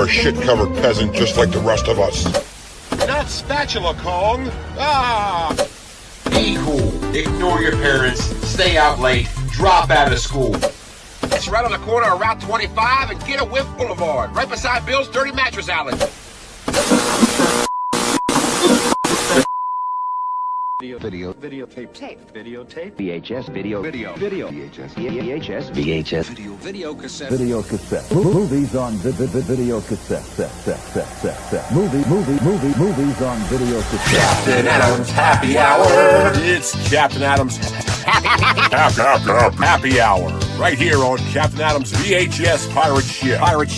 a shit-covered peasant just like the rest of us. Not spatula, Kong. Ah! Be cool. Ignore your parents. Stay out late. Drop out of school. It's right on the corner of Route 25 and Get a Whiff Boulevard, right beside Bill's Dirty Mattress Alley. Videotape, VHS, video cassette, movies on video cassette, movies on video cassette. Captain Adam's Happy Hour. It's Captain Adam's Happy Hour, right here on Captain Adam's VHS Pirate Ship. Captain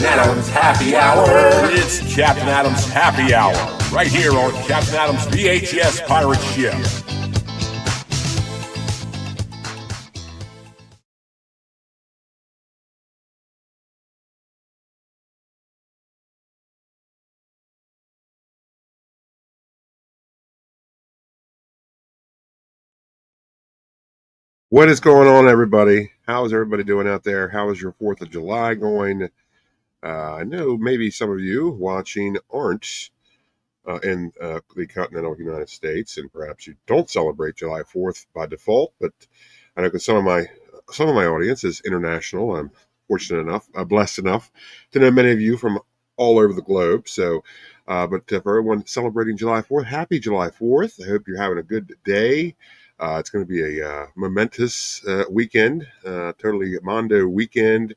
Adam's Happy Hour. It's Captain Adam's Happy Hour, right here on Captain Adam's VHS Pirate Ship. What is going on, everybody? How is everybody doing out there? How is your 4th of July going? I know maybe some of you watching aren't in the continental United States, and perhaps you don't celebrate July 4th by default, but I know that some of my audience is international. I'm fortunate enough, blessed enough to know many of you from all over the globe. So, but for everyone celebrating July 4th, happy July 4th. I hope you're having a good day. It's going to be a momentous weekend, totally Mondo weekend.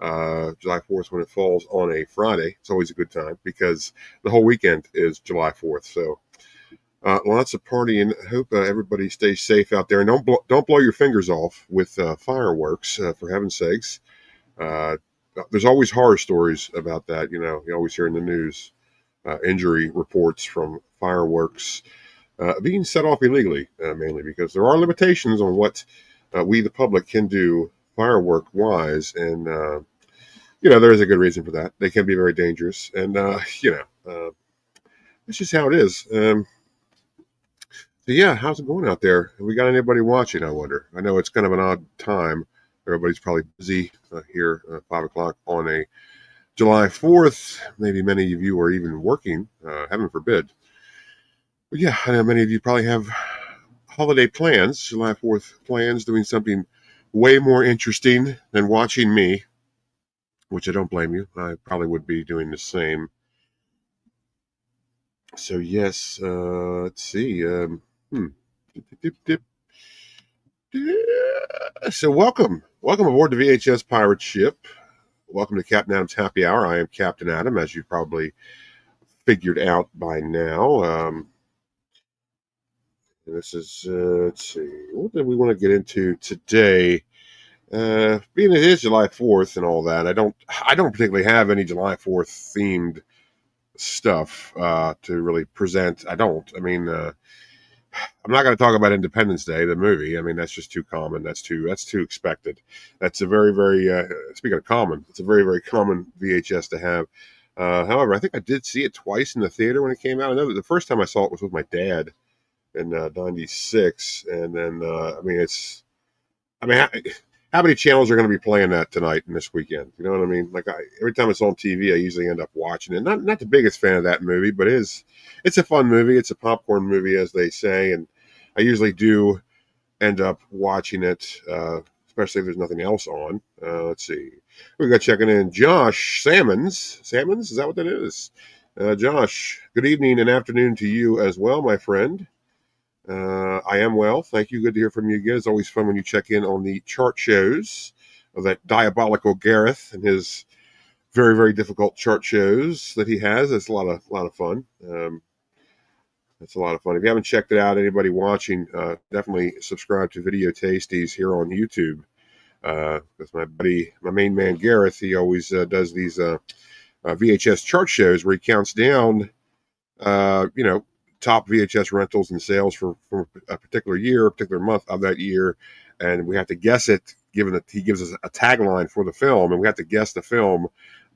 July 4th, when it falls on a Friday, it's always a good time because the whole weekend is July 4th. So lots of partying. I hope everybody stays safe out there, and don't blow your fingers off with fireworks, for heaven's sakes. There's always horror stories about that. You always hear in the news injury reports from fireworks being set off illegally, mainly because there are limitations on what we, the public, can do firework-wise, and there is a good reason for that. They can be very dangerous, and it's just how it is. So yeah, how's it going out there? Have we got anybody watching, I wonder? I know it's kind of an odd time. Everybody's probably busy here at 5 o'clock on a July 4th. Maybe many of you are even working, heaven forbid. But yeah, I know many of you probably have holiday plans, July 4th plans, doing something way more interesting than watching me, which I don't blame you. I probably would be doing the same. So yes, let's see. So welcome aboard the VHS Pirate Ship. Welcome to Captain Adam's Happy Hour. I am Captain Adam, as you probably figured out by now. This is, let's see, what do we want to get into today? Being it is July 4th and all that, I don't particularly have any July 4th themed stuff to really present. I mean, I'm not going to talk about Independence Day, the movie. I mean, that's just too common. That's too expected. That's a very, very, speaking of common, it's a very, very common VHS to have. However, I think I did see it twice in the theater when it came out. I know that the first time I saw it was with my dad in 96, and then how many channels are going to be playing that tonight and this weekend? You know what I mean? Like every time it's on TV, I usually end up watching it. Not the biggest fan of that movie, but it's a fun movie. It's a popcorn movie, as they say, and I usually do end up watching it, especially if there's nothing else on. Let's see, we got checking in Josh Salmons. Is that what that is? Josh, good evening and afternoon to you as well, my friend. I am well. Thank you. Good to hear from you again. It's always fun when you check in on the chart shows of that diabolical Gareth and his very, very difficult chart shows that he has. It's a lot of fun. It's a lot of fun. If you haven't checked it out, anybody watching, definitely subscribe to Video Tasties here on YouTube. Because my buddy, my main man Gareth, he always does these VHS chart shows where he counts down, top VHS rentals and sales for a particular year, a particular month of that year, and we have to guess it, given that he gives us a tagline for the film, and we have to guess the film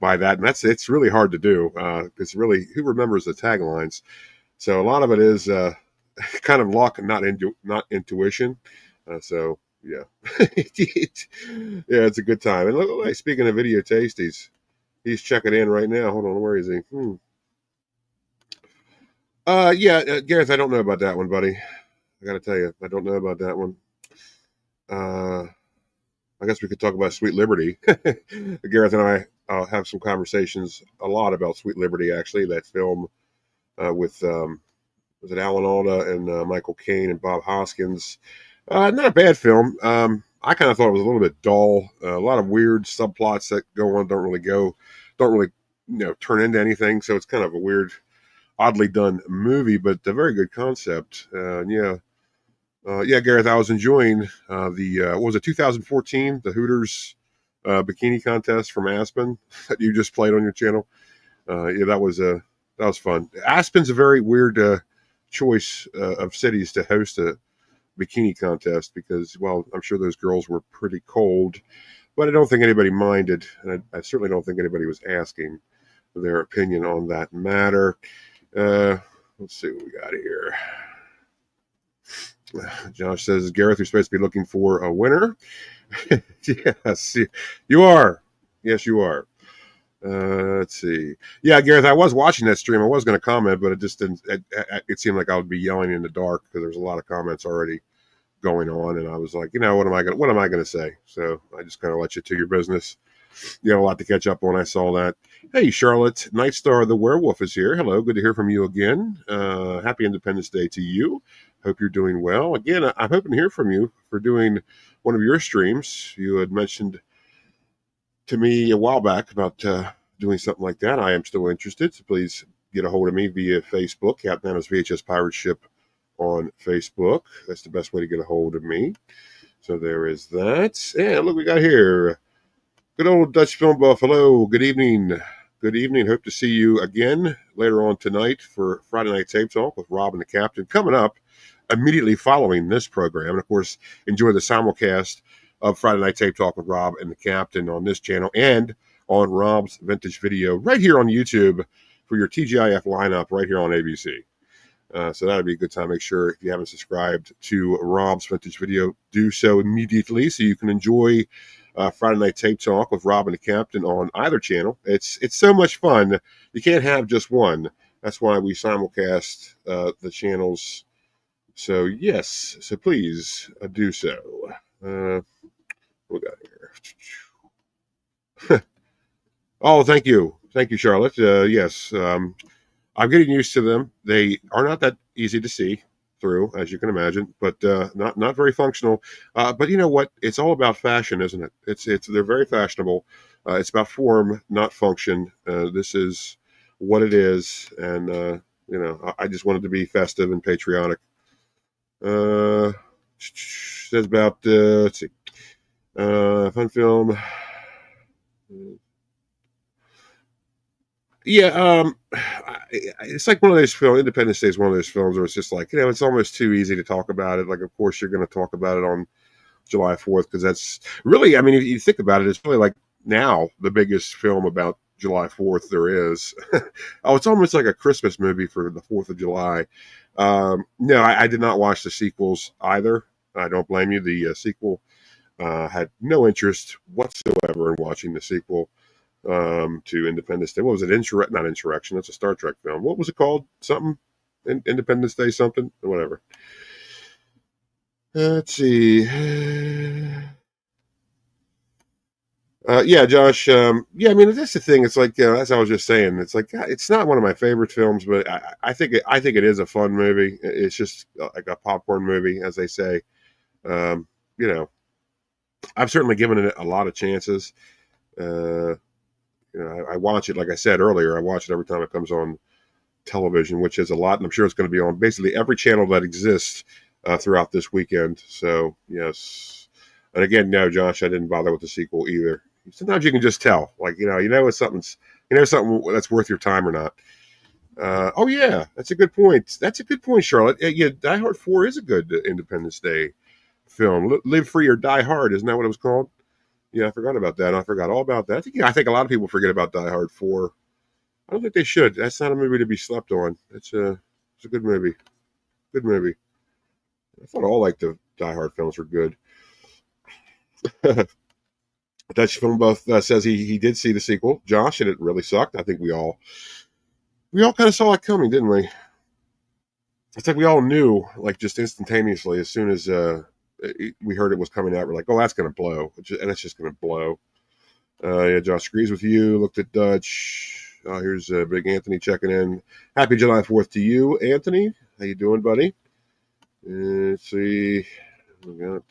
by that, and it's really hard to do, because really, who remembers the taglines? So a lot of it is kind of luck and not intuition. So Yeah. Yeah, it's a good time. And look, like, speaking of video tasties, he's checking in right now. Hold on, where is he? Yeah, Gareth, I don't know about that one, buddy. I got to tell you, I don't know about that one. Uh, I guess we could talk about Sweet Liberty. Gareth and I have some conversations a lot about Sweet Liberty, actually, that film with, was it Alan Alda and Michael Caine and Bob Hoskins. Not a bad film. I kind of thought it was a little bit dull. A lot of weird subplots that go on don't really, turn into anything. So it's kind of a weird, oddly done movie, but a very good concept. Yeah, Gareth, I was enjoying what was it, 2014, the Hooters bikini contest from Aspen that you just played on your channel. Yeah, that was fun. Aspen's a very weird choice of cities to host a bikini contest because, well, I'm sure those girls were pretty cold, but I don't think anybody minded, and I certainly don't think anybody was asking their opinion on that matter. Let's see what we got here. Josh says, Gareth, you're supposed to be looking for a winner. Yes, you are. Yes, you are. Let's see. Yeah, Gareth, I was watching that stream. I was going to comment, but it just didn't. It seemed like I would be yelling in the dark because there's a lot of comments already going on, and I was like, what am I going to say? So I just kind of let you to your business. You have a lot to catch up on. I saw that. Hey, Charlotte, Night Star the Werewolf is here. Hello, good to hear from you again. Happy Independence Day to you. Hope you're doing well. Again, I'm hoping to hear from you for doing one of your streams. You had mentioned to me a while back about doing something like that. I am still interested, so please get a hold of me via Facebook, Captain Anna's VHS Pirate Ship on Facebook. That's the best way to get a hold of me. So there is that. And look, we got here. Good old Dutch film buff. Hello. Good evening. Good evening. Hope to see you again later on tonight for Friday Night Tape Talk with Rob and the Captain. Coming up immediately following this program. And of course, enjoy the simulcast of Friday Night Tape Talk with Rob and the Captain on this channel and on Rob's Vintage Video right here on YouTube for your TGIF lineup right here on ABC. So that'd be a good time. Make sure if you haven't subscribed to Rob's Vintage Video, do so immediately so you can enjoy Friday Night Tape Talk with Rob and the Captain on either channel. It's so much fun. You can't have just one. That's why we simulcast the channels. So yes, so please do so. What we got here? Oh, thank you, Charlotte. Yes. I'm getting used to them. They are not that easy to see through, as you can imagine, but not very functional. But you know what? It's all about fashion, isn't it? It's they're very fashionable. It's about form, not function. This is what it is, and I just wanted to be festive and patriotic. Says about let's see, fun film. Yeah, it's like one of those films. Independence Day is one of those films where it's just like it's almost too easy to talk about it. Like, of course, you're going to talk about it on July 4th because that's really, I mean, if you think about it, it's really like now the biggest film about July 4th there is. Oh, it's almost like a Christmas movie for the 4th of July. No, I did not watch the sequels either. I don't blame you. The sequel had no interest whatsoever in watching the sequel to Independence Day. What was it? Not Insurrection. That's a Star Trek film. What was it called? Something? Independence Day something? Whatever. Let's see. Yeah, Josh. Yeah, I mean, that's the thing. It's like, as I was just saying, it's like, it's not one of my favorite films, but I think it is a fun movie. It's just like a popcorn movie, as they say. Um, you know, I've certainly given it a lot of chances. I watch it, like I said earlier, I watch it every time it comes on television, which is a lot, and I'm sure it's going to be on basically every channel that exists throughout this weekend. So, yes. And again, no, Josh, I didn't bother with the sequel either. Sometimes you can just tell, like, it's something that's worth your time or not. Oh, yeah, that's a good point. That's a good point, Charlotte. Yeah, Die Hard 4 is a good Independence Day film. Live Free or Die Hard, isn't that what it was called? Yeah, I forgot about that. I forgot all about that. I think a lot of people forget about Die Hard 4. I don't think they should. That's not a movie to be slept on. It's a good movie. Good movie. I thought all like the Die Hard films were good. Dutch Film Buff says he did see the sequel, Josh, and it really sucked. I think we all kind of saw it coming, didn't we? It's like we all knew, like just instantaneously, as soon as we heard it was coming out, we're like, oh, that's going to blow, and it's just going to blow. Yeah, Josh agrees with you. Looked at Dutch. Here's Big Anthony checking in. Happy July 4th to you, Anthony. How you doing, buddy? Let's see. We got.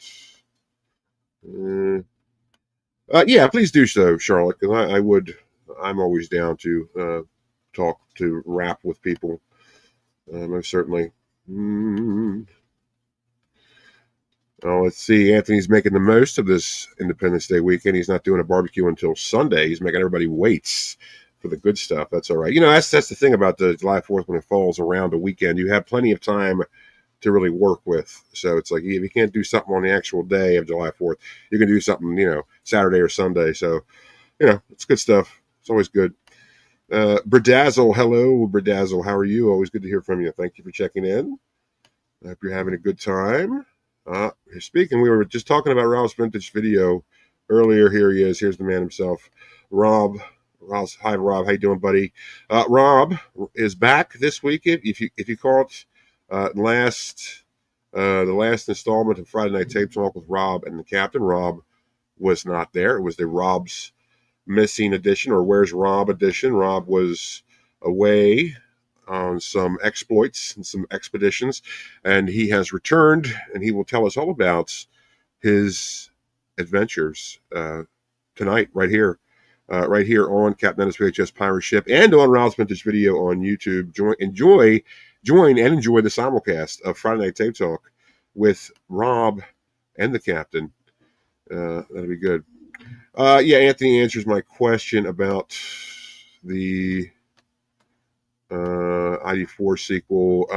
Yeah, please do so, Charlotte, because I would. I'm always down to talk to rap with people. Most certainly. Oh, let's see. Anthony's making the most of this Independence Day weekend. He's not doing a barbecue until Sunday. He's making everybody wait for the good stuff. That's all right. You know, that's the thing about the July 4th when it falls around a weekend. You have plenty of time to really work with. So it's like if you can't do something on the actual day of July 4th, you can do something, Saturday or Sunday. So, it's good stuff. It's always good. Berdazzle, hello, Berdazzle. How are you? Always good to hear from you. Thank you for checking in. I hope you're having a good time. Speaking, we were just talking about Rob's vintage video earlier. Here he is. Here's the man himself, Rob. Hi, Rob. How you doing, buddy? Rob is back this week. If you caught the last installment of Friday Night Tape Talk with Rob and the Captain, Rob was not there. It was the Rob's Missing edition, or Where's Rob edition. Rob was away on some exploits and some expeditions, and he has returned, and he will tell us all about his adventures tonight, right here on Captain Ennis VHS Pirate Ship and on Rob's Vintage Video on YouTube. Join and enjoy the simulcast of Friday Night Tape Talk with Rob and the Captain. That'll be good. Yeah, Anthony answers my question about the ID4 sequel.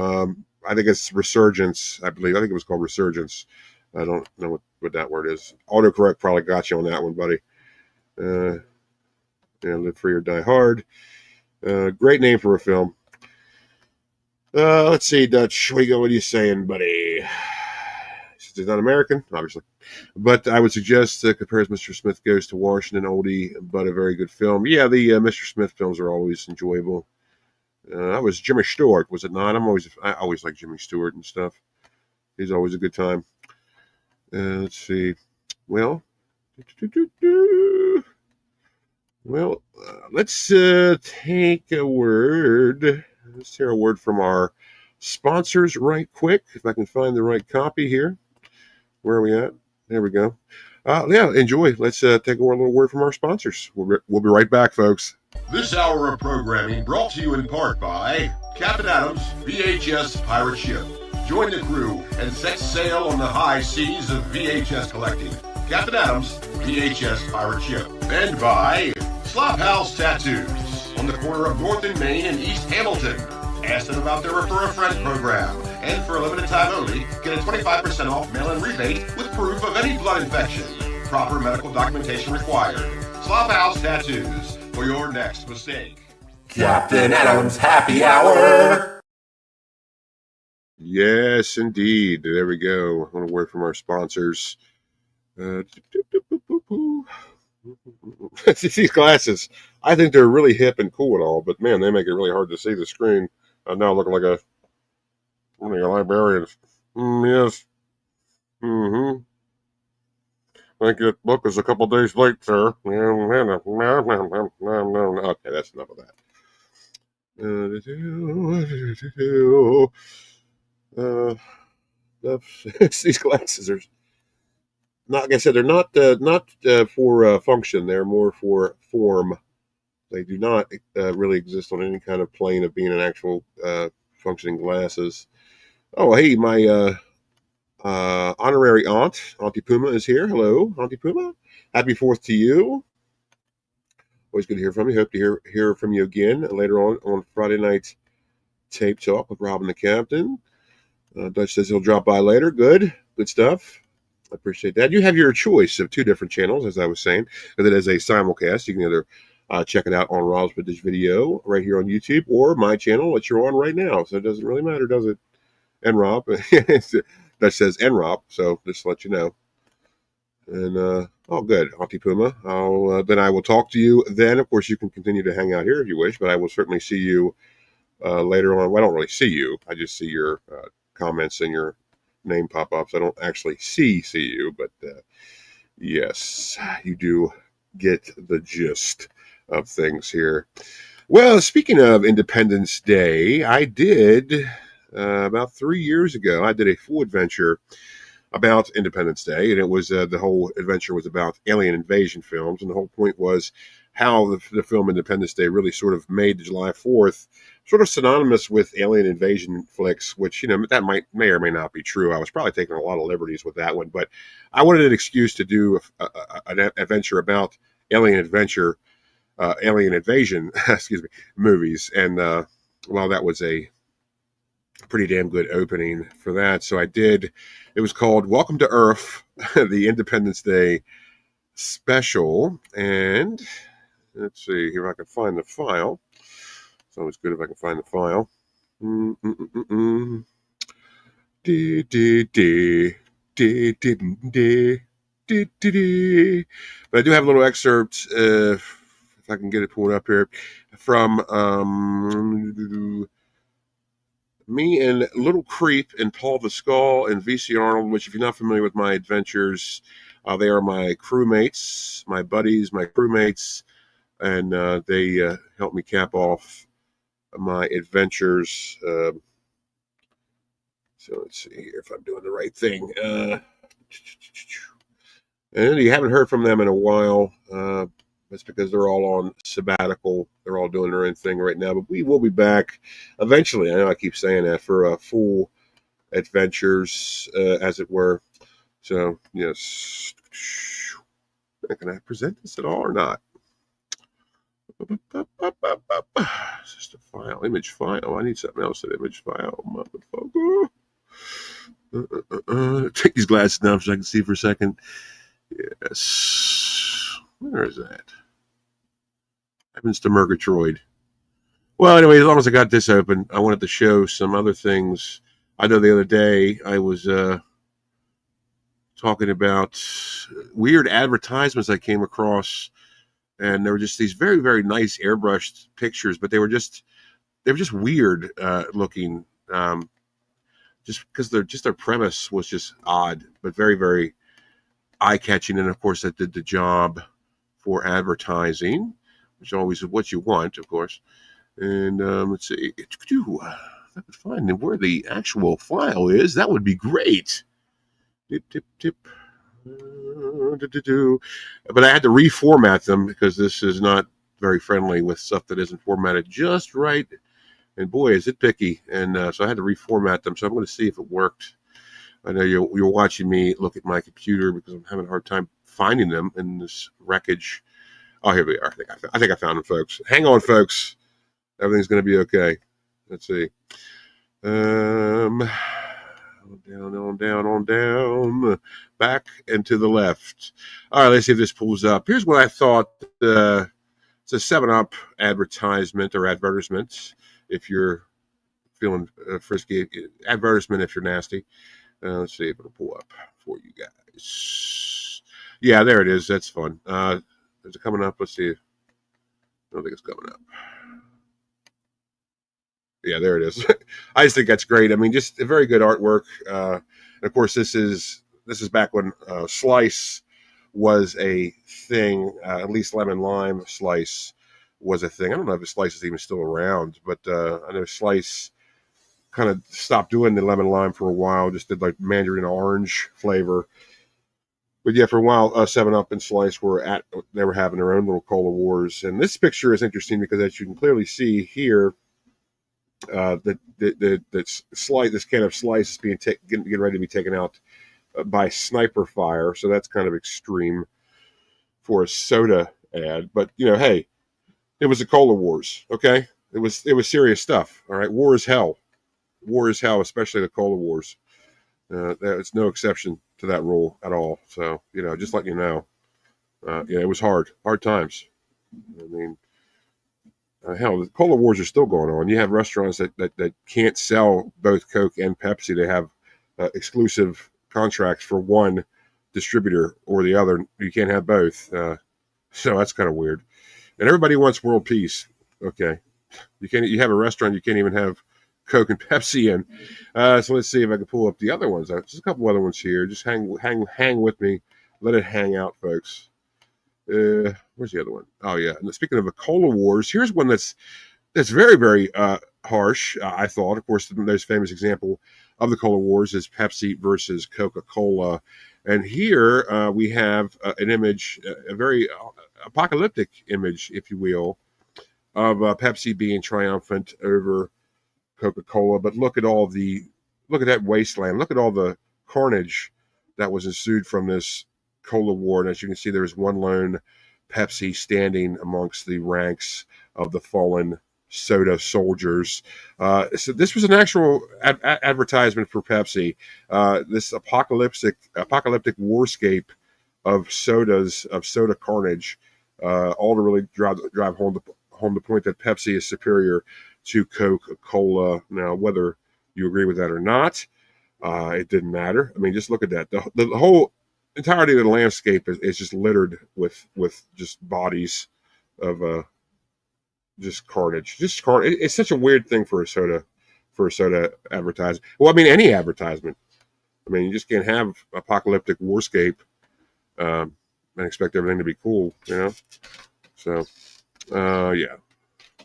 I think it's Resurgence, I believe. I think it was called Resurgence. I don't know what that word is. Autocorrect probably got you on that one, buddy. Live Free or Die Hard. Great name for a film. Let's see, Dutch. What are you saying, buddy? He's not American, obviously. But I would suggest compares Mr. Smith Goes to Washington, oldie, but a very good film. Yeah, the Mr. Smith films are always enjoyable. That was Jimmy Stewart, was it not? I always like Jimmy Stewart and stuff. He's always a good time. Let's see. Well, let's take a word. Let's hear a word from our sponsors right quick, if I can find the right copy here. Where are we at? There we go. Yeah, enjoy. Let's take a little word from our sponsors. We'll be right back, folks. This hour of programming brought to you in part by Captain Adams VHS Pirate Ship. Join the crew and set sail on the high seas of VHS collecting. Captain Adams VHS Pirate Ship. And by Slop House Tattoos on the corner of North and Main and East Hamilton. Ask them about their Refer a Friend program. And for a limited time only, get a 25% off mail-in rebate with proof of any blood infection. Proper medical documentation required. Slop House Tattoos for your next mistake. Captain Adams Happy Hour. Yes, indeed. There we go. I want a word from our sponsors. These glasses, I think they're really hip and cool and all, but man, they make it really hard to see the screen. I'm now looking like a librarian. Yes. Mm-hmm. Thank you. Book is a couple days late, sir. Okay, that's enough of that. These glasses are not, like I said, they're not for function. They're more for form. They do not really exist on any kind of plane of being an actual functioning glasses. Oh, hey, my honorary aunt, Auntie Puma, is here. Hello, Auntie Puma. Happy 4th to you. Always good to hear from you. Hope to hear from you again later on Friday night tape talk with Rob and the Captain. Dutch says he'll drop by later. Good stuff. I appreciate that. You have your choice of 2 different channels, as I was saying. And then as a simulcast, you can either check it out on Rob's Vintage Video right here on YouTube or my channel that you're on right now. So it doesn't really matter, does it? And Rob. That says and Rob, so just to let you know. And oh, good, Auntie Puma. Then I will talk to you then. Of course, you can continue to hang out here if you wish, but I will certainly see you later on. Well, I don't really see you. I just see your comments and your name pop ups. I don't actually see you, but yes, you do get the gist of things here. Well, speaking of Independence Day, I did about 3 years ago. I did a full adventure about Independence Day, and it was the whole adventure was about alien invasion films, and the whole point was how the film Independence Day really sort of made July 4th sort of synonymous with alien invasion flicks, which that may or may not be true. I was probably taking a lot of liberties with that one, but I wanted an excuse to do an adventure about alien adventure, alien invasion, excuse me, movies, and well, that was a pretty damn good opening for that. So I did. It was called Welcome to Earth, the Independence Day special. And let's see here if I can find the file. It's always good if I can find the file. But I do have a little excerpt, if I can get it pulled up here, from me and Little Creep and Paul the Skull and VC Arnold, which, if you're not familiar with my adventures, they are my crewmates, my buddies, my crewmates, and they helped me cap off my adventures. So let's see here if I'm doing the right thing. And you haven't heard from them in a while. That's because they're all on sabbatical. They're all doing their own thing right now. But we will be back eventually. I know I keep saying that, for full adventures, as it were. So, yes. Can I present this at all or not? It's just a file, image file. I need something else than image file, motherfucker. Take these glasses down so I can see for a second. Yes. Where is that? Happens to Murgatroyd. Well, anyway, as long as I got this open, I wanted to show some other things. I know the other day I was talking about weird advertisements I came across, and there were just these very, very nice airbrushed pictures, but they were just weird looking, just because their premise was just odd, but very, very eye-catching. And of course, that did the job for advertising, which always is what you want, of course. And let's see, if I could find where the actual file is, that would be great. Tip. But I had to reformat them because this is not very friendly with stuff that isn't formatted just right. And boy, is it picky. And so I had to reformat them. So I'm going to see if it worked. I know you're watching me look at my computer because I'm having a hard time finding them in this wreckage. Oh, here we are. I think I found them, folks. Hang on, folks. Everything's going to be okay. Let's see. Down, back and to the left. All right, let's see if this pulls up. Here's what I thought. It's a 7-Up advertisement or advertisement if you're feeling frisky. Advertisement if you're nasty. Let's see if it'll pull up for you guys. Yeah, there it is. That's fun. Is it coming up? Let's see. I don't think it's coming up. Yeah, there it is. I just think that's great. I mean, just a very good artwork. And of course, this is back when Slice was a thing. At least lemon lime Slice was a thing. I don't know if the Slice is even still around, but I know Slice kind of stopped doing the lemon lime for a while. Just did like mandarin orange flavor. But yeah, for a while, 7-Up and Slice they were having their own little cola wars. And this picture is interesting because, as you can clearly see here, this can of Slice is being getting ready to be taken out by sniper fire. So that's kind of extreme for a soda ad. But hey, it was the cola wars. Okay, it was serious stuff. All right, war is hell. War is hell, especially the cola wars. It's no exception to that rule at all. So just letting you know. It was hard times. I mean. Hell, the cola wars are still going on. You have restaurants that can't sell both Coke and Pepsi. They have exclusive contracts for one distributor or the other. You can't have both. So that's kind of weird. And everybody wants world peace. Okay, you can't. You have a restaurant, you can't even have Coke and Pepsi in. So let's see if I can pull up the other ones. Just a couple other ones here. Just hang with me. Let it hang out, folks. Where's the other one? Oh yeah. And speaking of the cola wars, here's one that's very, very harsh. I thought, of course, the most famous example of the cola wars is Pepsi versus Coca-Cola. And here we have an image, a very apocalyptic image, if you will, of Pepsi being triumphant over Coca-Cola. But look at that wasteland. Look at all the carnage that was ensued from this cola war. And as you can see, there's one lone Pepsi standing amongst the ranks of the fallen soda soldiers. So this was an actual advertisement for Pepsi. This apocalyptic warscape of soda carnage, all to really drive home the point that Pepsi is superior to Coca-Cola. Now, whether you agree with that or not, it didn't matter. I mean, just look at that. The whole entirety of the landscape is just littered with just bodies of just carnage. It's such a weird thing for a soda advertisement. Well, I mean, any advertisement. I mean, you just can't have apocalyptic warscape and expect everything to be cool, you know. So, yeah.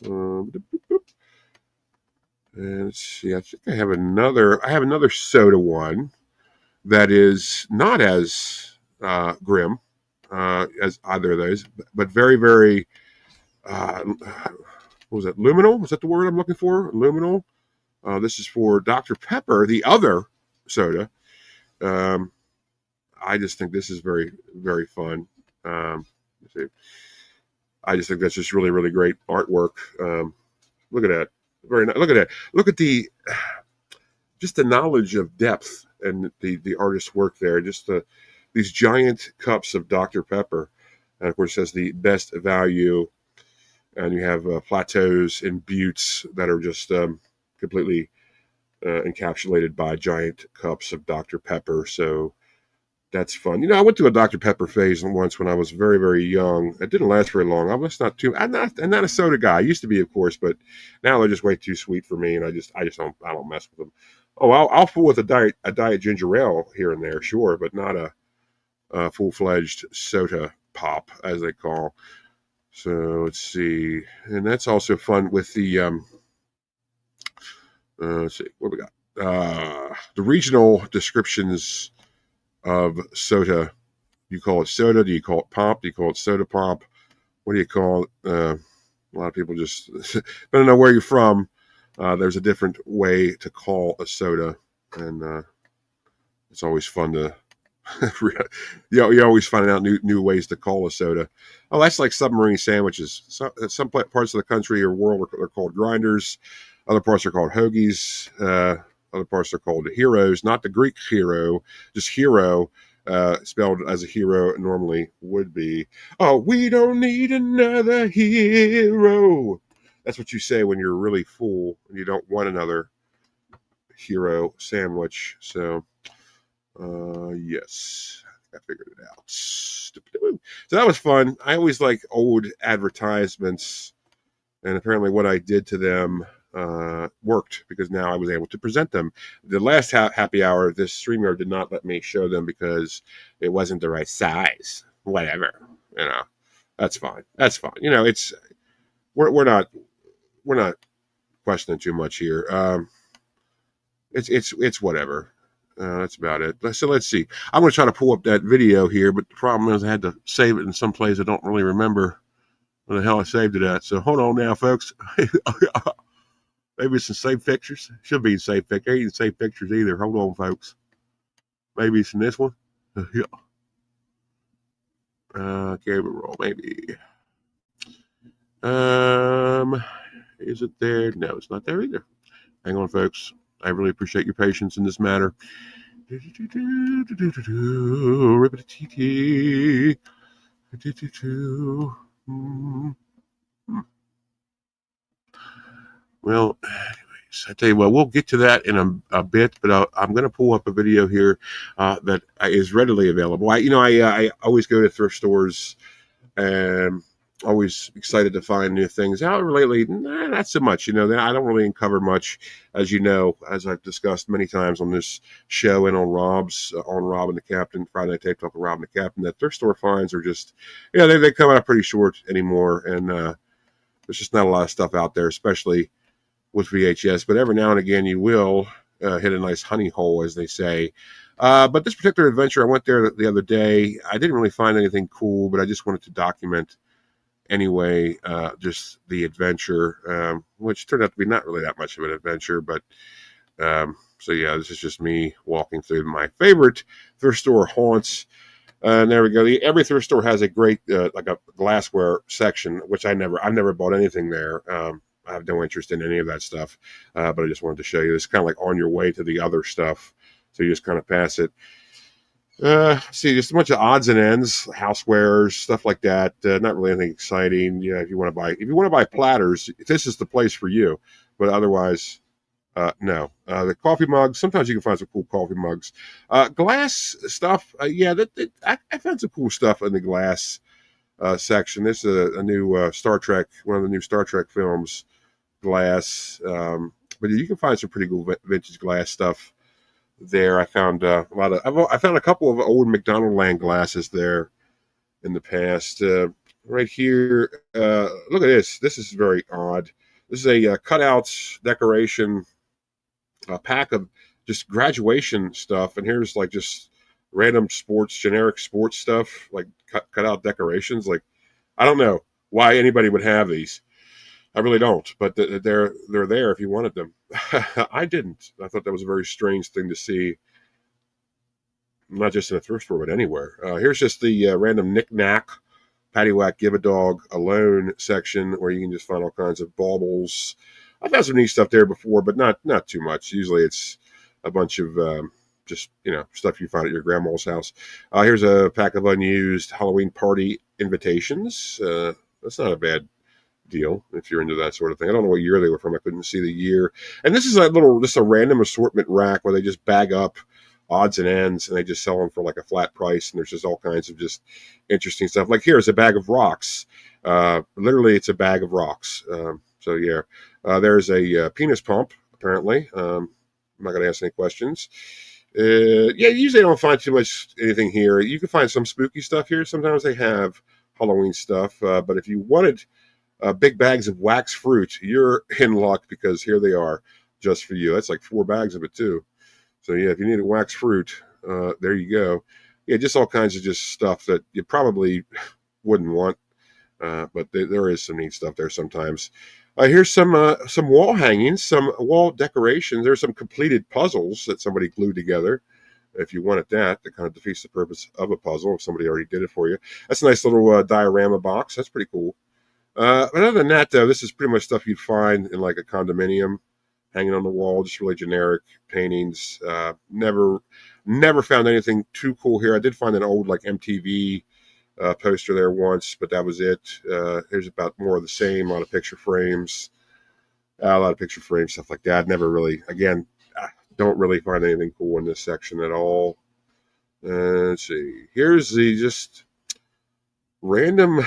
And let's see. I think I have another soda one that is not as grim as either of those, but very, very. What was that? Luminal? Was that the word I'm looking for? Luminal. This is for Dr. Pepper, the other soda. I just think this is very, very fun. Let's see. I just think that's just really, really great artwork. Look at that. Very nice. Look at that. Look at just the knowledge of depth and the artist's work there. Just these giant cups of Dr. Pepper, and of course, it says the best value. And you have plateaus and buttes that are just completely encapsulated by giant cups of Dr. Pepper. So that's fun. You know, I went through a Dr. Pepper phase once when I was very, very young. It didn't last very long. I'm not a soda guy. I used to be, of course, but now they're just way too sweet for me, and I don't mess with them. Oh, I'll fool with a diet ginger ale here and there, sure, but not a full-fledged soda pop, as they call. So let's see, and that's also fun with the let's see what we got. The regional descriptions of soda. Do you call it soda? Do you call it pop? Do you call it soda pop? What do you call it? A lot of people just don't know where you're from. There's a different way to call a soda, and it's always fun to. You're always finding out new ways to call a soda. Oh, that's like submarine sandwiches. Some parts of the country or world are called grinders. Other parts are called hoagies. Other parts are called heroes, not the Greek hero, just hero, spelled as a hero normally would be. Oh, we don't need another hero. That's what you say when you're really full and you don't want another hero sandwich. So, yes, I figured it out. So that was fun. I always like old advertisements, and apparently what I did to them worked, because now I was able to present them. The last happy hour, this StreamYard did not let me show them because it wasn't the right size. Whatever, that's fine. That's fine. We're not questioning too much here. It's whatever. That's about it. So let's see. I'm going to try to pull up that video here, but the problem is I had to save it in some place I don't really remember where the hell I saved it at. So hold on now, folks. Maybe it's in saved pictures. Should be in saved pictures. Ain't in saved pictures either. Hold on, folks. Maybe it's in this one. Yeah. Camera roll, maybe. Is it there? No, it's not there either. Hang on, folks. I really appreciate your patience in this matter. Well, I tell you what, we'll get to that in a bit, but I'm going to pull up a video here that is readily available. I always go to thrift stores and always excited to find new things. However, lately, not so much. I don't really uncover much, as you know, as I've discussed many times on this show and on Rob's, on Rob and the Captain, Friday Night Tape Talk with Rob and the Captain, that thrift store finds are just, they come out pretty short anymore. And there's just not a lot of stuff out there, especially with VHS. But every now and again, you will hit a nice honey hole, as they say. But this particular adventure, I went there the other day. I didn't really find anything cool, but I just wanted to document anyway, just the adventure, which turned out to be not really that much of an adventure. But so yeah, this is just me walking through my favorite thrift store haunts. And there we go. Every thrift store has a great like a glassware section, which I've never bought anything there. I have no interest in any of that stuff, but I just wanted to show you. It's kind of like on your way to the other stuff, so you just kind of pass it. See, just a bunch of odds and ends, housewares, stuff like that. Not really anything exciting. If you want to buy platters, this is the place for you. But otherwise, no. The coffee mugs. Sometimes you can find some cool coffee mugs. Glass stuff. I found some cool stuff in the glass section. This is a new Star Trek, one of the new Star Trek films. Glass, but you can find some pretty cool vintage glass stuff there. I found I found a couple of old McDonald Land glasses there in the past. Right here, look at this. This is very odd. This is a cutouts decoration, a pack of just graduation stuff, and here's like just random generic sports stuff, like cut out decorations. Like, I don't know why anybody would have these. I really don't, but they're there if you wanted them. I didn't. I thought that was a very strange thing to see, not just in a thrift store, but anywhere. Here's just the random knick-knack, paddywhack, give a dog a loan section where you can just find all kinds of baubles. I've had some neat stuff there before, but not too much. Usually it's a bunch of just stuff you find at your grandma's house. Here's a pack of unused Halloween party invitations. That's not a bad deal if you're into that sort of thing. I don't know what year they were from. I couldn't see the year. And this is just a random assortment rack where they just bag up odds and ends and they just sell them for like a flat price. And there's just all kinds of just interesting stuff. Like here's a bag of rocks. Literally, it's a bag of rocks. So yeah, there's a penis pump. Apparently, I'm not going to ask any questions. Usually I don't find too much anything here. You can find some spooky stuff here. Sometimes they have Halloween stuff, but if you wanted big bags of wax fruit, you're in luck because here they are just for you. That's like 4 bags of it too. So yeah, if you needed wax fruit, there you go. Yeah, just all kinds of just stuff that you probably wouldn't want, but there is some neat stuff there sometimes. Here's some wall hangings, some wall decorations. There's some completed puzzles that somebody glued together. If you wanted that kind of defeats the purpose of a puzzle if somebody already did it for you. That's a nice little diorama box. That's pretty cool. But other than that, though, this is pretty much stuff you'd find in like a condominium, hanging on the wall, just really generic paintings. Never found anything too cool here. I did find an old like MTV poster there once, but that was it. Here's about more of the same, a lot of picture frames, stuff like that. Never really, again, don't really find anything cool in this section at all. Let's see. Here's the just random,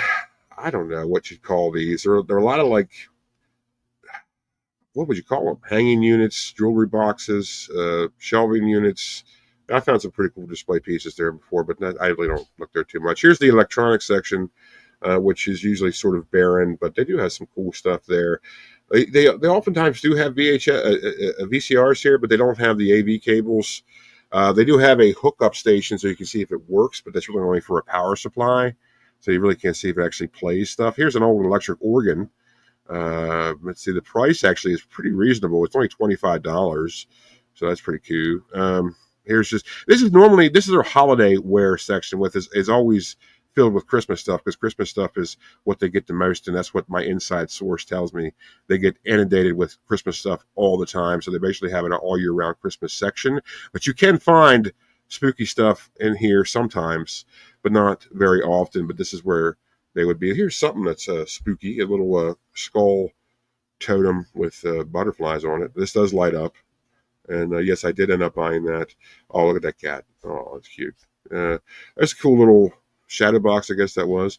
I don't know what you'd call these. There are a lot of like, what would you call them? Hanging units, jewelry boxes, shelving units. I found some pretty cool display pieces there before, but I really don't look there too much. Here's the electronics section, which is usually sort of barren, but they do have some cool stuff there. They oftentimes do have VCRs here, but they don't have the AV cables. They do have a hookup station so you can see if it works, but that's really only for a power supply. So you really can't see if it actually plays stuff. Here's an old electric organ. Let's see, the price actually is pretty reasonable. It's only $25, so that's pretty cool. This is their holiday wear section, is always filled with Christmas stuff, because Christmas stuff is what they get the most, and that's what my inside source tells me. They get inundated with Christmas stuff all the time, so they basically have an all year round Christmas section. But you can find spooky stuff in here sometimes, but not very often. But this is where they would be. Here's something that's spooky, a little skull totem with butterflies on it. This does light up. And yes, I did end up buying that. Oh, look at that cat. Oh, it's cute. That's a cool little shadow box, I guess that was.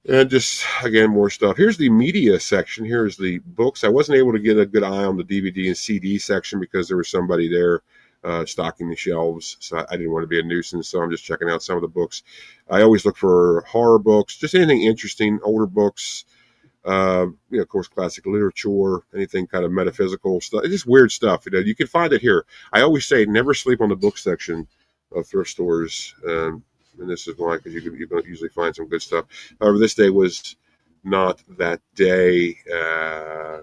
And just, again, more stuff. Here's the media section. Here's the books. I wasn't able to get a good eye on the DVD and CD section because there was somebody there stocking the shelves. So I didn't want to be a nuisance, so I'm just checking out some of the books. I always look for horror books, just anything interesting, older books. Of course, classic literature, anything kind of metaphysical stuff, just weird stuff. You can find it here. I always say never sleep on the book section of thrift stores, and this is why, because you can usually find some good stuff. However, this day was not that day.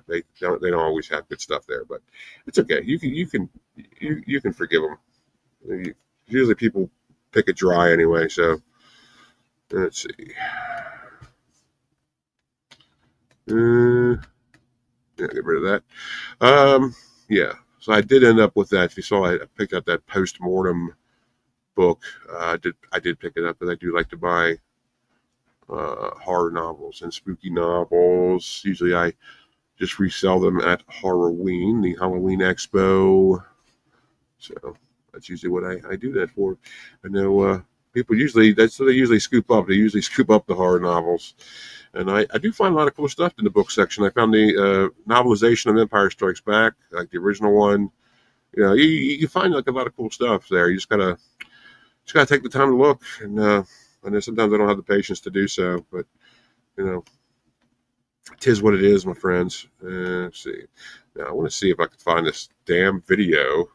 They don't always have good stuff there, but it's okay. You can forgive them. Usually people pick it dry anyway. So let's see. Yeah, get rid of that. Yeah. So I did end up with that. If you saw, I picked up that post-mortem book. I did pick it up, but I do like to buy horror novels and spooky novels. Usually I just resell them at Halloween, the Halloween Expo. So that's usually what I do that for. I know people usually, that's what they usually scoop up. They usually scoop up the horror novels. And I do find a lot of cool stuff in the book section. I found the novelization of Empire Strikes Back, like the original one. You find like a lot of cool stuff there. You just gotta take the time to look. And I know sometimes I don't have the patience to do so, but tis what it is, my friends. Let's see. Now I want to see if I can find this damn video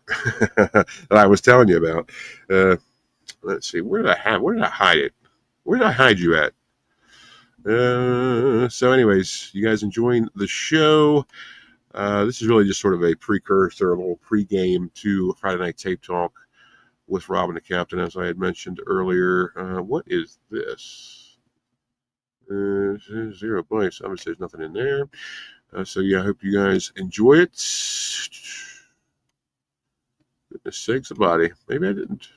that I was telling you about. Let's see. Where did I hide it? Where did I hide you at? So anyways, you guys enjoying the show? This is really just sort of a precursor, a little pregame to Friday Night Tape Talk with Rob and the Captain, as I had mentioned earlier. What is this? 0 bites. Obviously, there's nothing in there. So yeah, I hope you guys enjoy it. Goodness sakes, somebody. Maybe I didn't.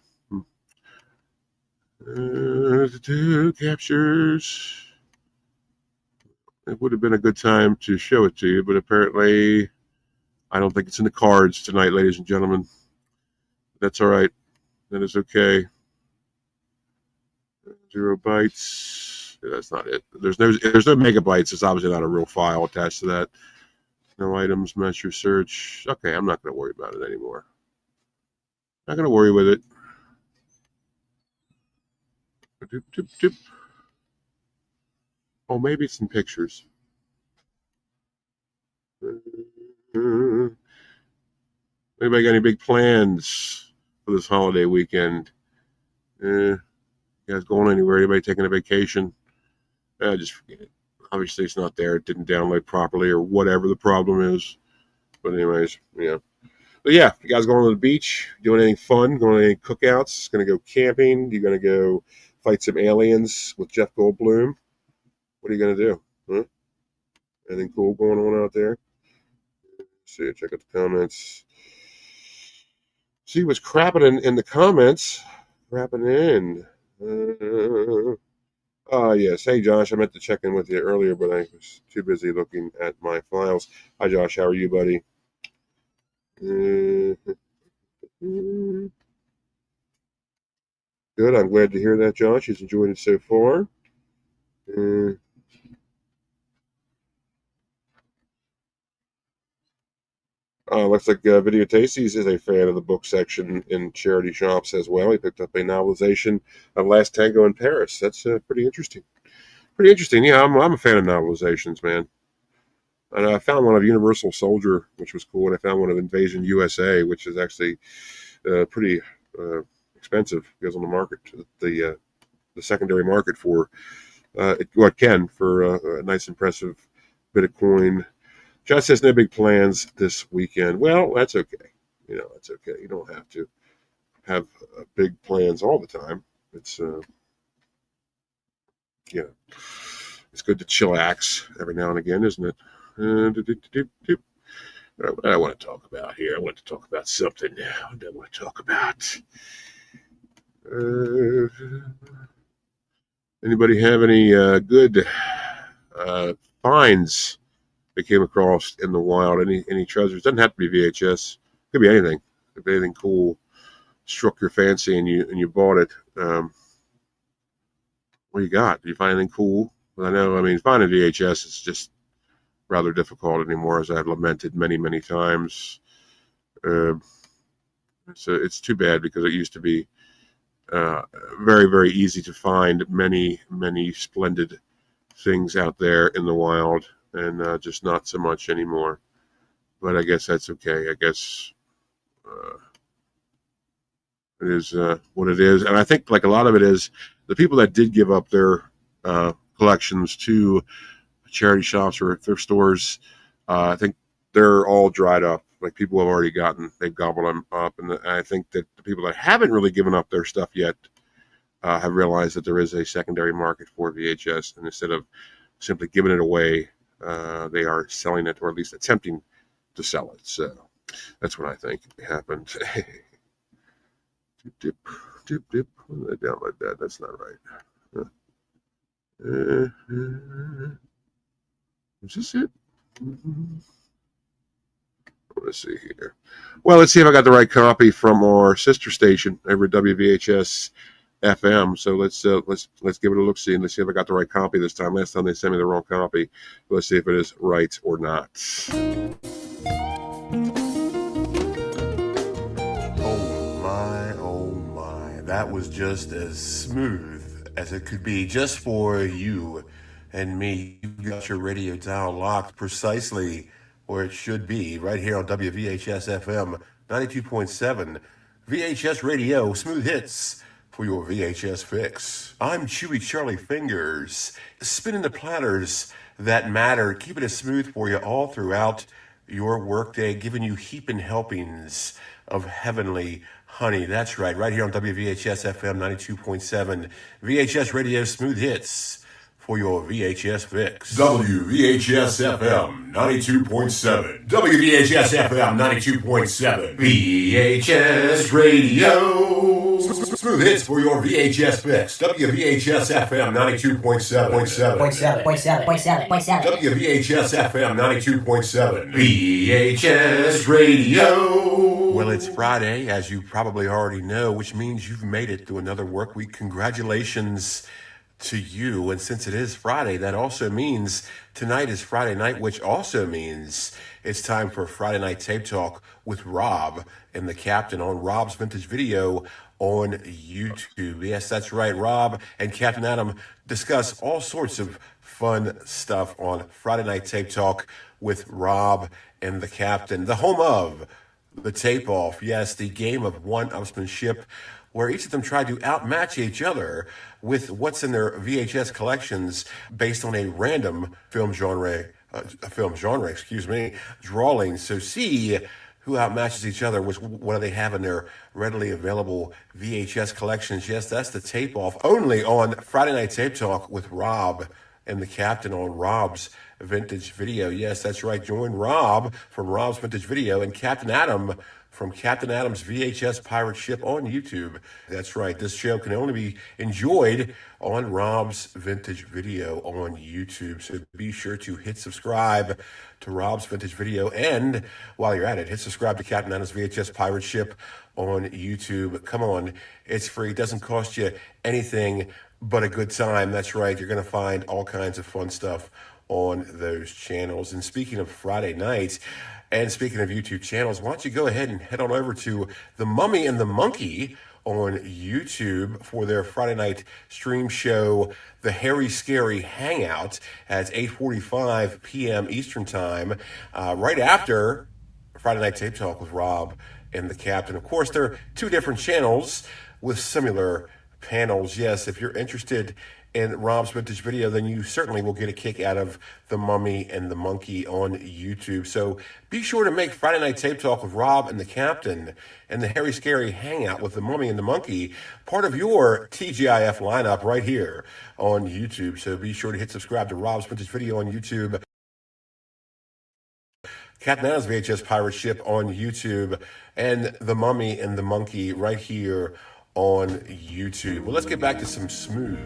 Captures. It would have been a good time to show it to you, but apparently I don't think it's in the cards tonight, ladies and gentlemen. That's all right. That is okay. 0 bytes. Yeah, that's not it. There's no megabytes. It's obviously not a real file attached to that. No items, measure, search. Okay, I'm not going to worry about it anymore. Not going to worry with it. Doop, doop, doop. Oh, maybe it's in pictures. Anybody got any big plans for this holiday weekend? You guys going anywhere? Anybody taking a vacation? Just forget it. Obviously, it's not there. It didn't download properly or whatever the problem is. But anyways, yeah. But yeah, you guys going to the beach? Doing anything fun? Going to any cookouts? Going to go camping? You going to go fight some aliens with Jeff Goldblum? What are you going to do? Huh? Anything cool going on out there? See, check out the comments. See what's crapping in the comments. Crapping in. Yes. Hey, Josh, I meant to check in with you earlier, but I was too busy looking at my files. Hi, Josh. How are you, buddy? Good. I'm glad to hear that, Josh. He's enjoying it so far. Looks like Video Tasties is a fan of the book section in charity shops as well. He picked up a novelization of Last Tango in Paris. That's pretty interesting. Pretty interesting. Yeah, I'm a fan of novelizations, man. And I found one of Universal Soldier, which was cool, and I found one of Invasion USA, which is actually pretty expensive. It goes on the market, the secondary market for it can for a nice, impressive bit of coin. Josh says no big plans this weekend. Well, that's okay. That's okay. You don't have to have big plans all the time. It's it's good to chillax every now and again, isn't it? What I want to talk about here. I want to talk about something now. What do I want to talk about? Anybody have any good finds they came across in the wild. Any treasures? Doesn't have to be VHS. Could be anything. If anything cool struck your fancy and you bought it, what you got? Do you find anything cool? I know. I mean, finding VHS is just rather difficult anymore, as I've lamented many times. So it's too bad because it used to be very easy to find many splendid things out there in the wild, and just not so much anymore. But I guess that's okay. I guess it is what it is, and I think like a lot of it is the people that did give up their collections to charity shops or thrift stores. I think they're all dried up. Like people have already they've gobbled them up, and I think that the people that haven't really given up their stuff yet have realized that there is a secondary market for VHS, and instead of simply giving it away, they are selling it, or at least attempting to sell it. So that's what I think happened. dip, dip, dip. Down like that. That's not right. Is this it? Let's see here. Well, let's see if I got the right copy from our sister station over at WVHS FM. So let's give it a look see and let's see if I got the right copy this time. Last time they sent me the wrong copy. Let's see if it is right or not. Oh my, that was just as smooth as it could be, just for you and me. You got your radio dial locked precisely where it should be, right here on WVHS FM 92.7. VHS Radio, smooth hits for your VHS fix. I'm Chewy Charlie Fingers, spinning the platters that matter, keeping it smooth for you all throughout your workday, giving you heaping helpings of heavenly honey. That's right here on WVHS FM 92.7. VHS Radio, smooth hits for your VHS fix. WVHS FM 92.7. WVHS FM 92.7. VHS Radio. Smooth hits for your VHS fix. WVHS FM 92.7. WVHS FM 92.7. VHS Radio. Well, it's Friday, as you probably already know, which means you've made it through another work week. Congratulations to you. And since it is Friday, that also means tonight is Friday night, which also means it's time for Friday Night Tape Talk with Rob and the Captain on Rob's Vintage Video on YouTube. Yes, that's right. Rob and Captain Adam discuss all sorts of fun stuff on Friday Night Tape Talk with Rob and the Captain, the home of the Tape Off. Yes, the game of one-upsmanship, where each of them try to outmatch each other with what's in their VHS collections based on a random film genre, drawing. So see who outmatches each other with what do they have in their readily available VHS collections. Yes, that's the Tape Off, only on Friday Night Tape Talk with Rob and the Captain on Rob's Vintage Video. Yes, that's right. Join Rob from Rob's Vintage Video and Captain Adam from Captain Adam's VHS Pirate Ship on YouTube. That's right. This show can only be enjoyed on Rob's Vintage Video on YouTube. So be sure to hit subscribe to Rob's Vintage Video. And while you're at it, hit subscribe to Captain Adam's VHS Pirate Ship on YouTube. Come on. It's free. It doesn't cost you anything but a good time. That's right. You're going to find all kinds of fun stuff on those channels. And speaking of Friday nights, and speaking of YouTube channels, why don't you go ahead and head on over to The Mummy and the Monkey on YouTube for their Friday night stream show, The Hairy Scary Hangout, at 8:45 p.m. Eastern Time, right after Friday Night Tape Talk with Rob and the Captain. Of course, there are two different channels with similar panels. Yes, if you're interested in Rob's Vintage Video, then you certainly will get a kick out of The Mummy and the Monkey on YouTube. So be sure to make Friday Night Tape Talk with Rob and the Captain and the Hairy Scary Hangout with The Mummy and the Monkey part of your TGIF lineup right here on YouTube. So be sure to hit subscribe to Rob's Vintage Video on YouTube, Captain Adam's VHS Pirate Ship on YouTube, and The Mummy and the Monkey right here on YouTube. Well, let's get back to some smooth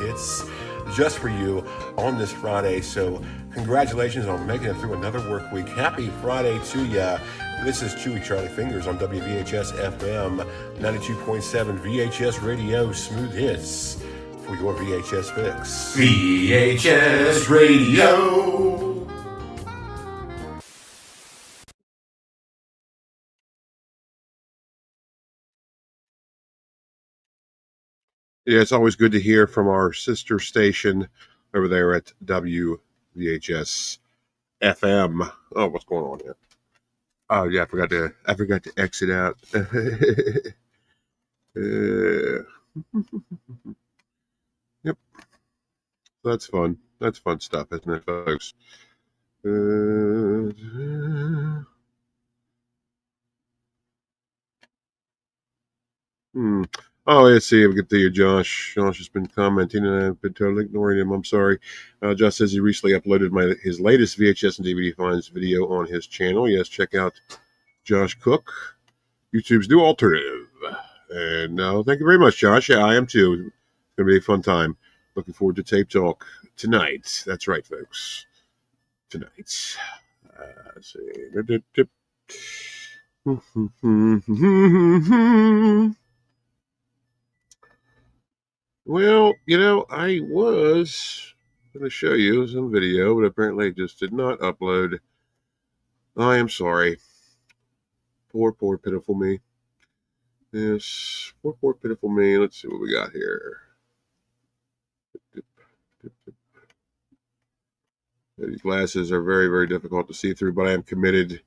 hits just for you on this Friday. So congratulations on making it through another work week. Happy Friday to ya. This is Chewy Charlie Fingers on WVHS FM 92.7 VHS Radio Smooth Hits for your VHS fix. VHS Radio. Yeah, it's always good to hear from our sister station over there at WVHS FM. Oh, what's going on here? Oh yeah, I forgot to exit out. Yep, that's fun. That's fun stuff, isn't it, folks? Oh, let's see. We get to you, Josh. Josh has been commenting, and I've been totally ignoring him. I'm sorry. Josh says he recently uploaded his latest VHS and DVD finds video on his channel. Yes, check out Josh Cook, YouTube's new alternative. And thank you very much, Josh. Yeah, I am too. It's going to be a fun time. Looking forward to Tape Talk tonight. That's right, folks. Tonight. Let's see. Well, I was going to show you some video, but apparently it just did not upload. I am sorry. Poor, pitiful me. Yes, poor, pitiful me. Let's see what we got here. These glasses are very, very difficult to see through, but I am committed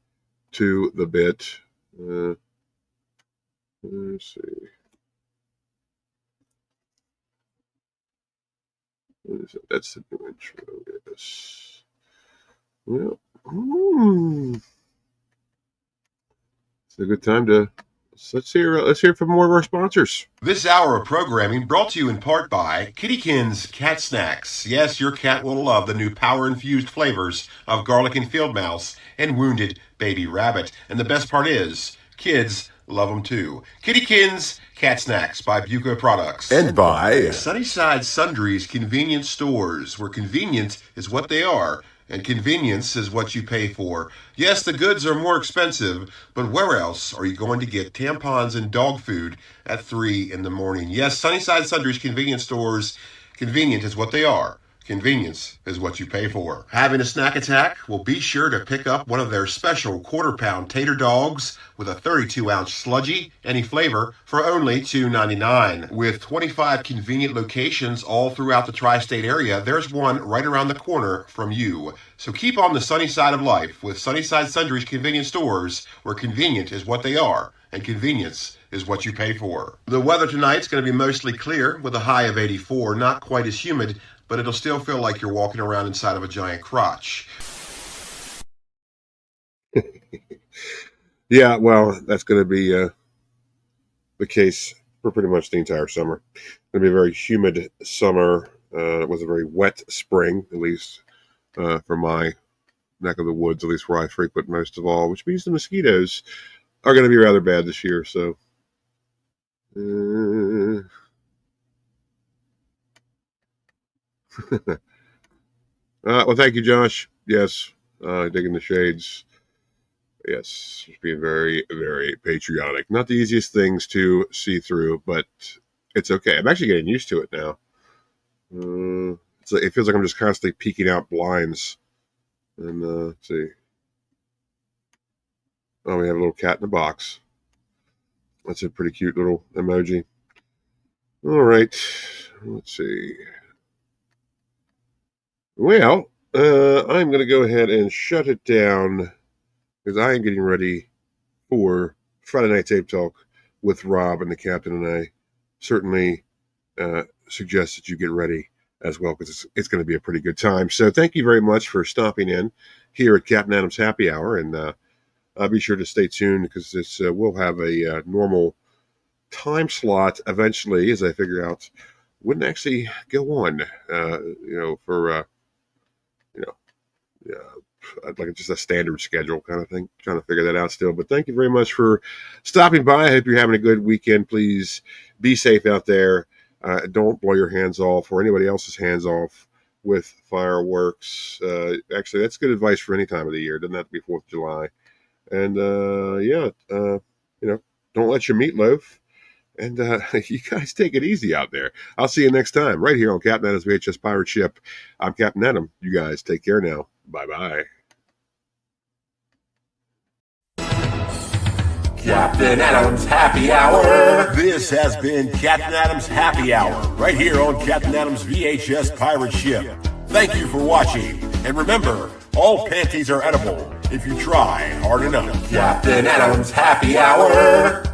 to the bit. Let's see. That's the new intro. Yes. Well, it's a good time to let's hear from more of our sponsors. This hour of programming brought to you in part by Kittykins Cat Snacks. Yes, your cat will love the new power-infused flavors of garlic and field mouse and wounded baby rabbit. And the best part is, kids love them too. Kittykins Cat Snacks by Buco Products. And by Sunnyside Sundries Convenience Stores, where convenient is what they are, and convenience is what you pay for. Yes, the goods are more expensive, but where else are you going to get tampons and dog food at 3 in the morning? Yes, Sunnyside Sundries Convenience Stores, convenient is what they are. Convenience is what you pay for. Having a snack attack? Well, be sure to pick up one of their special quarter-pound tater dogs with a 32-ounce sludgy, any flavor, for only $2.99. With 25 convenient locations all throughout the tri-state area, there's one right around the corner from you. So keep on the sunny side of life with Sunnyside Sundries Convenience Stores, where convenient is what they are, and convenience is what you pay for. The weather tonight's going to be mostly clear with a high of 84, not quite as humid, but it'll still feel like you're walking around inside of a giant crotch. Yeah, well, that's going to be the case for pretty much the entire summer. It's going to be a very humid summer. It was a very wet spring, at least for my neck of the woods, at least where I frequent most of all, which means the mosquitoes are going to be rather bad this year. So, well, thank you, Josh. Yes, digging the shades. Yes, just being very, very patriotic. Not the easiest things to see through, but it's okay. I'm actually getting used to it now. It feels like I'm just constantly peeking out blinds. And let's see. Oh, we have a little cat in a box. That's a pretty cute little emoji. All right. Let's see. Well, I'm going to go ahead and shut it down because I am getting ready for Friday Night Tape Talk with Rob and the Captain, and I certainly suggest that you get ready as well because it's going to be a pretty good time. So thank you very much for stopping in here at Captain Adam's Happy Hour, and I'll be sure to stay tuned because we'll have a normal time slot eventually, as I figure out wouldn't actually go on, for like just a standard schedule kind of thing. Trying to figure that out still. But thank you very much for stopping by. I hope you're having a good weekend. Please be safe out there. Don't blow your hands off or anybody else's hands off with fireworks. Actually, that's good advice for any time of the year. It doesn't have to be 4th of July. And don't let your meat loaf. And you guys take it easy out there. I'll see you next time right here on Captain Adam's VHS Pirate Ship. I'm Captain Adam. You guys take care now. Bye-bye. Captain Adam's Happy Hour. This has been Captain Adam's Happy Hour, right here on Captain Adam's VHS Pirate Ship. Thank you for watching. And remember, all panties are edible if you try hard enough. Captain Adam's Happy Hour.